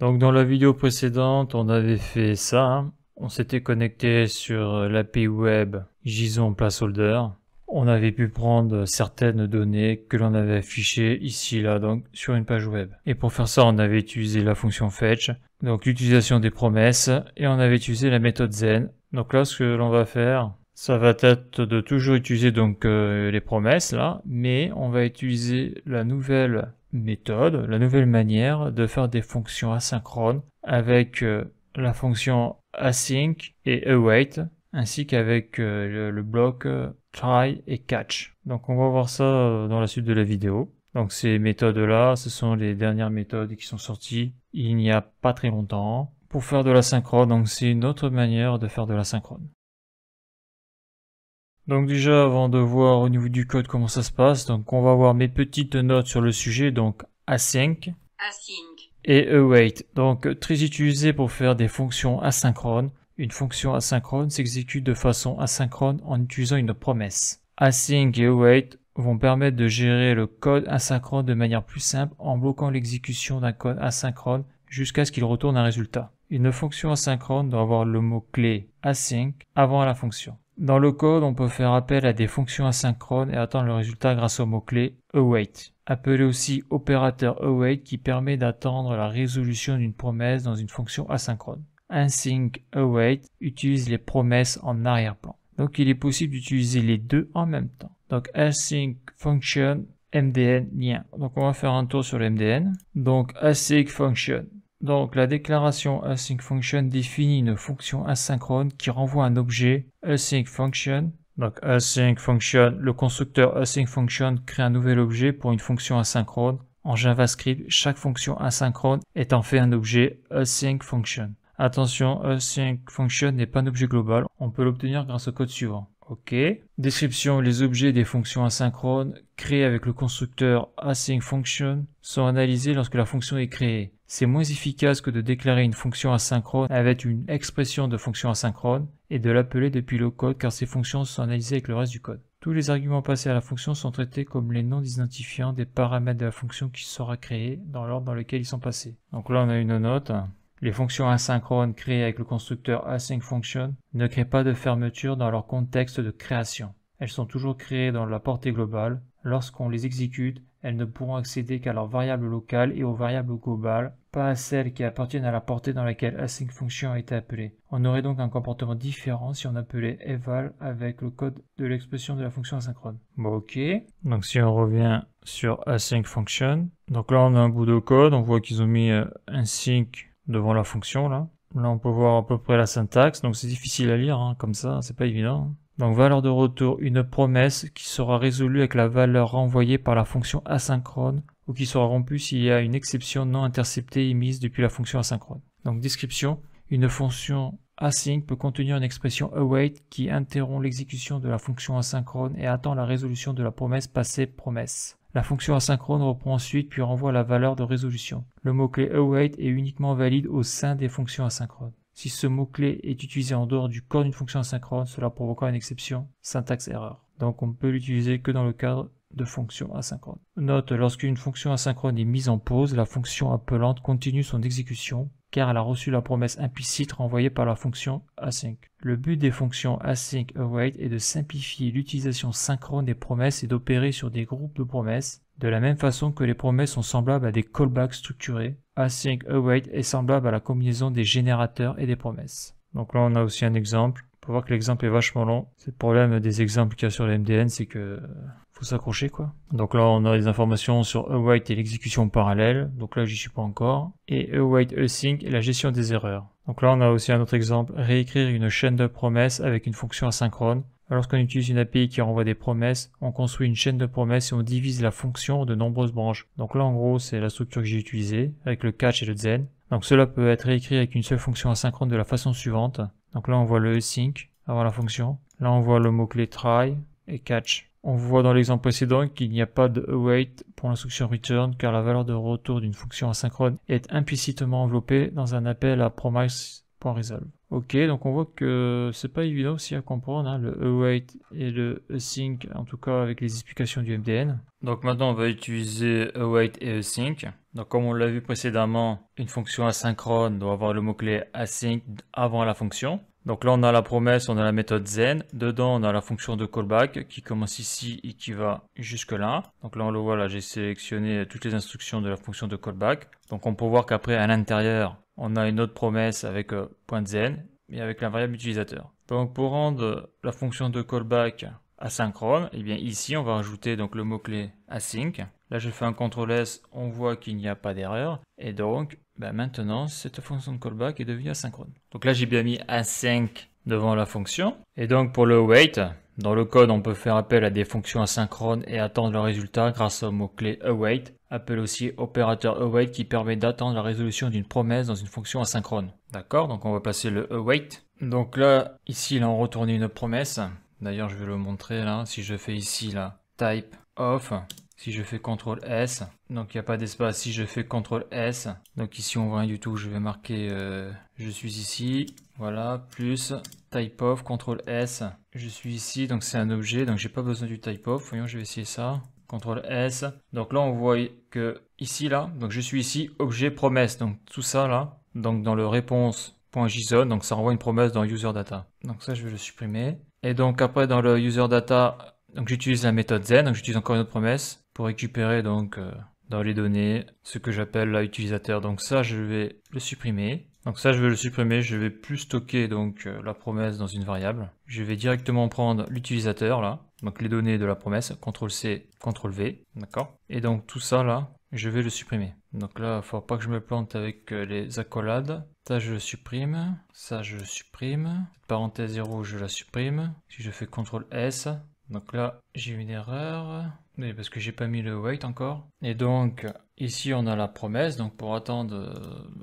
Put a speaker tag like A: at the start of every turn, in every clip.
A: Donc dans la vidéo précédente, on avait fait ça, hein. On s'était connecté sur l'API web JSON placeholder. On avait pu prendre certaines données que l'on avait affichées ici, là, donc sur une page web. Et pour faire ça, on avait utilisé la fonction fetch, donc l'utilisation des promesses, et on avait utilisé la méthode zen. Donc là, ce que l'on va faire, ça va être de toujours utiliser donc les promesses là, mais on va utiliser la nouvelle méthode, la nouvelle manière de faire des fonctions asynchrones avec la fonction async et await, ainsi qu'avec le bloc try et catch. Donc on va voir ça dans la suite de la vidéo. Donc ces méthodes-là, ce sont les dernières méthodes qui sont sorties il n'y a pas très longtemps pour faire de l'asynchrone. Donc c'est une autre manière de faire de l'asynchrone. Donc déjà, avant de voir au niveau du code comment ça se passe, donc on va voir mes petites notes sur le sujet, donc async et await. Donc très utilisé pour faire des fonctions asynchrones. Une fonction asynchrone s'exécute de façon asynchrone en utilisant une promesse. Async et await vont permettre de gérer le code asynchrone de manière plus simple en bloquant l'exécution d'un code asynchrone jusqu'à ce qu'il retourne un résultat. Une fonction asynchrone doit avoir le mot-clé async avant la fonction. Dans le code, on peut faire appel à des fonctions asynchrones et attendre le résultat grâce au mot-clé await, appelé aussi opérateur await qui permet d'attendre la résolution d'une promesse dans une fonction asynchrone. Async await utilise les promesses en arrière-plan. Donc il est possible d'utiliser les deux en même temps. Donc async function MDN lien. Donc on va faire un tour sur le MDN. Donc async function. Donc la déclaration async function définit une fonction asynchrone qui renvoie un objet async function. Donc async function, le constructeur async function crée un nouvel objet pour une fonction asynchrone. En JavaScript, chaque fonction asynchrone est en fait un objet async function. Attention, async function n'est pas un objet global, on peut l'obtenir grâce au code suivant. Ok. Description, les objets des fonctions asynchrones créés avec le constructeur async function sont analysés lorsque la fonction est créée. C'est moins efficace que de déclarer une fonction asynchrone avec une expression de fonction asynchrone et de l'appeler depuis le code car ces fonctions sont analysées avec le reste du code. Tous les arguments passés à la fonction sont traités comme les noms identifiants des paramètres de la fonction qui sera créée dans l'ordre dans lequel ils sont passés. Donc là on a une note. Les fonctions asynchrones créées avec le constructeur async function ne créent pas de fermeture dans leur contexte de création. Elles sont toujours créées dans la portée globale. Lorsqu'on les exécute, elles ne pourront accéder qu'à leur variable locale et aux variables globales, pas à celles qui appartiennent à la portée dans laquelle async function a été appelée. On aurait donc un comportement différent si on appelait eval avec le code de l'expression de la fonction asynchrone. Bon, ok. Donc si on revient sur async function, donc là on a un bout de code, on voit qu'ils ont mis un sync devant la fonction là. Là on peut voir à peu près la syntaxe, donc c'est difficile à lire hein, comme ça, c'est pas évident. Donc valeur de retour, une promesse qui sera résolue avec la valeur renvoyée par la fonction asynchrone ou qui sera rompue s'il y a une exception non interceptée émise depuis la fonction asynchrone. Donc description, une fonction async peut contenir une expression await qui interrompt l'exécution de la fonction asynchrone et attend la résolution de la promesse passée promesse. La fonction asynchrone reprend ensuite puis renvoie la valeur de résolution. Le mot-clé await est uniquement valide au sein des fonctions asynchrones. Si ce mot-clé est utilisé en dehors du corps d'une fonction asynchrone, cela provoquera une exception, syntaxe erreur. Donc on ne peut l'utiliser que dans le cadre de fonctions asynchrones. Note, lorsqu'une fonction asynchrone est mise en pause, la fonction appelante continue son exécution car elle a reçu la promesse implicite renvoyée par la fonction async. Le but des fonctions async await est de simplifier l'utilisation synchrone des promesses et d'opérer sur des groupes de promesses, de la même façon que les promesses sont semblables à des callbacks structurés. Async await est semblable à la combinaison des générateurs et des promesses. Donc là on a aussi un exemple. On peut voir que l'exemple est vachement long. C'est le problème des exemples qu'il y a sur le MDN, c'est que faut s'accrocher quoi. Donc là on a des informations sur await et l'exécution parallèle, donc là j'y suis pas encore, et await async et la gestion des erreurs. Donc là on a aussi un autre exemple, réécrire une chaîne de promesses avec une fonction asynchrone. Lorsqu'on utilise une API qui renvoie des promesses, on construit une chaîne de promesses et on divise la fonction en de nombreuses branches. Donc là en gros c'est la structure que j'ai utilisée avec le catch et le zen. Donc cela peut être réécrit avec une seule fonction asynchrone de la façon suivante. Donc là on voit le async avant la fonction. Là on voit le mot-clé try et catch. On voit dans l'exemple précédent qu'il n'y a pas de await pour l'instruction return car la valeur de retour d'une fonction asynchrone est implicitement enveloppée dans un appel à promise.resolve. Ok, donc on voit que c'est pas évident aussi à comprendre, hein, le await et le async, en tout cas avec les explications du MDN. Donc maintenant on va utiliser await et async. Donc comme on l'a vu précédemment, une fonction asynchrone doit avoir le mot-clé async avant la fonction. Donc là on a la promesse, on a la méthode zen. Dedans on a la fonction de callback qui commence ici et qui va jusque là. Donc là on le voit, là j'ai sélectionné toutes les instructions de la fonction de callback. Donc on peut voir qu'après à l'intérieur on a une autre promesse avec .zen et avec la variable utilisateur. Donc pour rendre la fonction de callback asynchrone, et bien ici on va rajouter donc le mot-clé async. Là je fais un CTRL S, on voit qu'il n'y a pas d'erreur et donc maintenant cette fonction de callback est devenue asynchrone. Donc là j'ai bien mis async devant la fonction et donc pour le await, dans le code on peut faire appel à des fonctions asynchrones et attendre le résultat grâce au mot-clé await, appelé aussi opérateur await qui permet d'attendre la résolution d'une promesse dans une fonction asynchrone. D'accord, donc on va placer le await. Donc là ici là on retourne une promesse. D'ailleurs, je vais le montrer là. Si je fais ici là, type of, si je fais CTRL S, donc il n'y a pas d'espace. Si je fais CTRL S, donc ici on voit rien du tout. Je vais marquer je suis ici, voilà, plus type of, CTRL S, je suis ici, donc c'est un objet, donc j'ai pas besoin du type of. Voyons, je vais essayer ça. CTRL S. Donc là on voit que ici là, donc je suis ici, objet promesse. Donc tout ça là, donc dans le réponse.json, donc ça renvoie une promesse dans user data. Donc ça je vais le supprimer. Et donc après dans le user data, donc j'utilise la méthode zen, donc j'utilise encore une autre promesse pour récupérer donc dans les données ce que j'appelle l'utilisateur. Donc ça je vais le supprimer. Donc ça je vais le supprimer, je vais plus stocker donc la promesse dans une variable. Je vais directement prendre l'utilisateur là, donc les données de la promesse, CTRL C, CTRL V, d'accord. Et donc tout ça là, je vais le supprimer. Donc là, il ne faut pas que je me plante avec les accolades. Ça, je le supprime. Ça, je le supprime. Parenthèse 0, je la supprime. Si je fais CTRL S, donc là, j'ai une erreur. Oui, parce que j'ai pas mis le wait encore. Et donc, ici, on a la promesse. Donc, pour attendre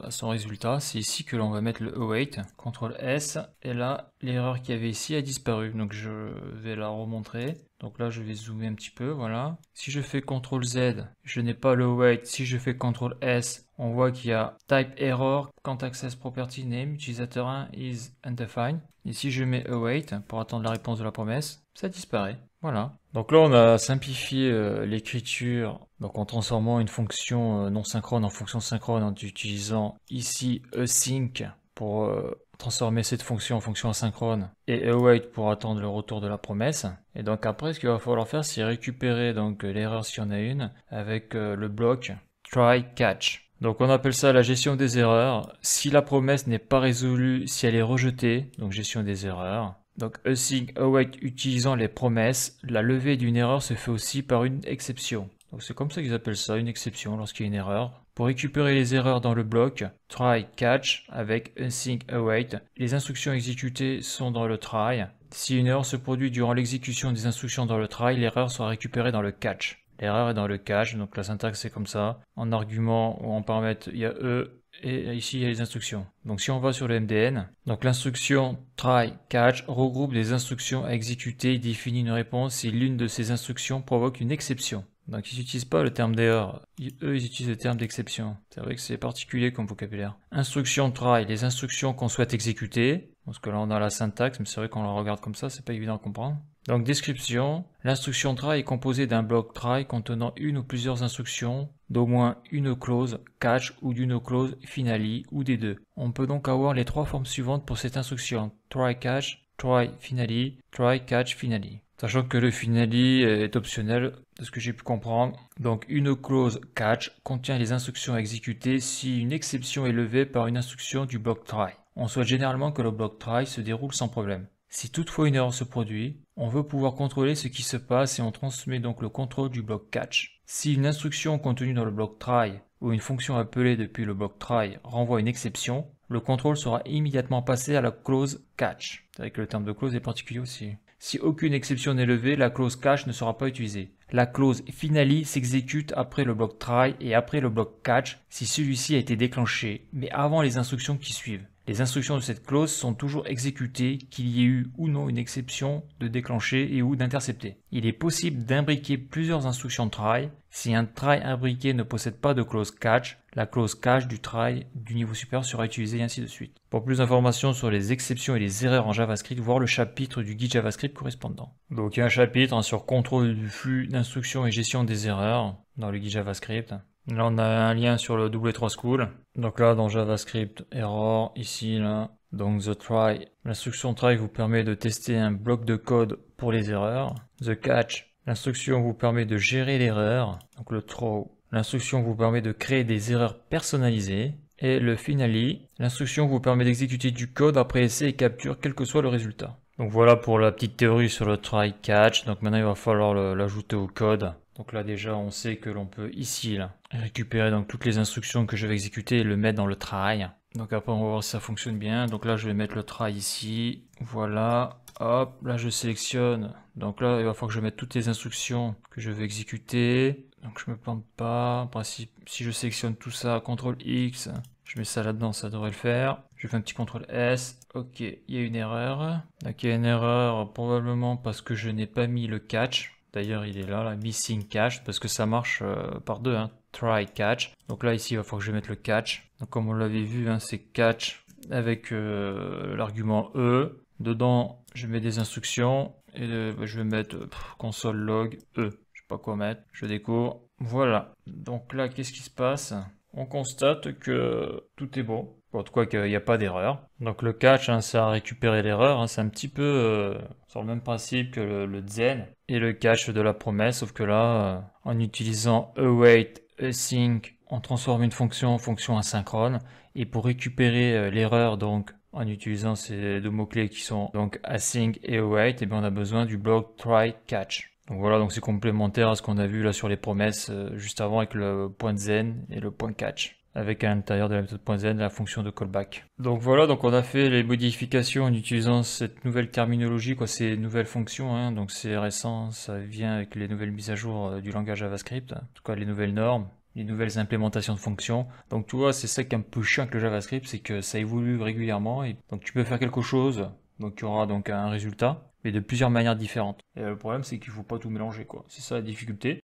A: son résultat, c'est ici que l'on va mettre le await. CTRL S. Et là, l'erreur qu'il y avait ici a disparu. Donc, je vais la remontrer. Donc là, je vais zoomer un petit peu, voilà. Si je fais CTRL Z, je n'ai pas le await. Si je fais CTRL S, on voit qu'il y a type error, can't access property name, utilisateur 1 is undefined. Ici, je mets await pour attendre la réponse de la promesse. Ça disparaît. Voilà. Donc là, on a simplifié l'écriture, donc en transformant une fonction non synchrone en fonction synchrone en utilisant ici async pour transformer cette fonction en fonction asynchrone et await pour attendre le retour de la promesse. Et donc après, ce qu'il va falloir faire, c'est récupérer donc l'erreur s'il y en a une avec le bloc try catch. Donc on appelle ça la gestion des erreurs. Si la promesse n'est pas résolue, si elle est rejetée, donc gestion des erreurs. Donc async await utilisant les promesses, la levée d'une erreur se fait aussi par une exception. Donc c'est comme ça qu'ils appellent ça, une exception lorsqu'il y a une erreur. Pour récupérer les erreurs dans le bloc try catch avec async await, les instructions exécutées sont dans le try. Si une erreur se produit durant l'exécution des instructions dans le try, l'erreur sera récupérée dans le catch. L'erreur est dans le catch, donc la syntaxe c'est comme ça. En argument ou en paramètre, il y a E. Et ici, il y a les instructions. Donc si on va sur le MDN, donc l'instruction try catch regroupe des instructions à exécuter et définit une réponse si l'une de ces instructions provoque une exception. Donc ils n'utilisent pas le terme d'erreur, eux ils utilisent le terme d'exception. C'est vrai que c'est particulier comme vocabulaire. Instruction try, les instructions qu'on souhaite exécuter. Parce que là on a la syntaxe, mais c'est vrai qu'on la regarde comme ça, c'est pas évident à comprendre. Donc description, l'instruction try est composée d'un bloc try contenant une ou plusieurs instructions, d'au moins une clause catch ou d'une clause finale ou des deux. On peut donc avoir les trois formes suivantes pour cette instruction, try catch, try finale, try catch finale. Sachant que le finale est optionnel, de ce que j'ai pu comprendre. Donc une clause catch contient les instructions à exécuter si une exception est levée par une instruction du bloc try. On souhaite généralement que le bloc try se déroule sans problème. Si toutefois une erreur se produit, on veut pouvoir contrôler ce qui se passe et on transmet donc le contrôle du bloc catch. Si une instruction contenue dans le bloc try ou une fonction appelée depuis le bloc try renvoie une exception, le contrôle sera immédiatement passé à la clause catch. C'est vrai que le terme de clause est particulier aussi. Si aucune exception n'est levée, la clause catch ne sera pas utilisée. La clause finale s'exécute après le bloc try et après le bloc catch si celui-ci a été déclenché, mais avant les instructions qui suivent. Les instructions de cette clause sont toujours exécutées qu'il y ait eu ou non une exception de déclencher et ou d'intercepter. Il est possible d'imbriquer plusieurs instructions try. Si un try imbriqué ne possède pas de clause catch, la clause catch du try du niveau supérieur sera utilisée et ainsi de suite. Pour plus d'informations sur les exceptions et les erreurs en JavaScript, voir le chapitre du guide JavaScript correspondant. Donc il y a un chapitre sur contrôle du flux d'instructions et gestion des erreurs dans le guide JavaScript. Là, on a un lien sur le W3School. Donc là, dans JavaScript, error, ici, là. Donc the try, l'instruction try vous permet de tester un bloc de code pour les erreurs. The catch, l'instruction vous permet de gérer l'erreur. Donc le throw, l'instruction vous permet de créer des erreurs personnalisées. Et le finally, l'instruction vous permet d'exécuter du code après essai et capture, quel que soit le résultat. Donc voilà pour la petite théorie sur le try catch. Donc maintenant il va falloir l'ajouter au code. Donc là déjà on sait que l'on peut ici là, récupérer donc toutes les instructions que je vais exécuter et le mettre dans le try. Donc après on va voir si ça fonctionne bien. Donc là je vais mettre le try ici. Voilà. Hop, là je sélectionne. Donc là il va falloir que je mette toutes les instructions que je vais exécuter. Donc je me plante pas. En principe, si je sélectionne tout ça, CTRL X, je mets ça là-dedans, ça devrait le faire. Je fais un petit CTRL S. Ok, il y a une erreur. Donc il y a une erreur probablement parce que je n'ai pas mis le catch. D'ailleurs, il est là, la missing catch, parce que ça marche par deux, hein. Try catch. Donc là, ici, il va falloir que je mette le catch. Donc comme on l'avait vu, hein, c'est catch avec l'argument E. Dedans, je mets des instructions et je vais mettre console log E. Je sais pas quoi mettre. Je découvre. Voilà. Donc là, qu'est-ce qui se passe? On constate que tout est bon. En tout cas qu'il n'y a pas d'erreur. Donc le catch, hein, ça a récupéré l'erreur. Hein, c'est un petit peu sur le même principe que le Zen et le catch de la promesse. Sauf que là, en utilisant await, async, on transforme une fonction en fonction asynchrone. Et pour récupérer l'erreur, donc en utilisant ces deux mots-clés qui sont donc async et await, et bien on a besoin du bloc try catch. Donc voilà, donc c'est complémentaire à ce qu'on a vu là sur les promesses juste avant avec le point zen et le point catch, avec à l'intérieur de la méthode .zen la fonction de callback. Donc voilà, donc on a fait les modifications en utilisant cette nouvelle terminologie, quoi, ces nouvelles fonctions, hein. Donc c'est récent, ça vient avec les nouvelles mises à jour du langage JavaScript, en tout cas les nouvelles normes, les nouvelles implémentations de fonctions. Donc tu vois, c'est ça qui est un peu chiant avec le JavaScript, c'est que ça évolue régulièrement, et donc tu peux faire quelque chose, donc tu auras donc un résultat, mais de plusieurs manières différentes. Et le problème, c'est qu'il faut pas tout mélanger, quoi. C'est ça la difficulté.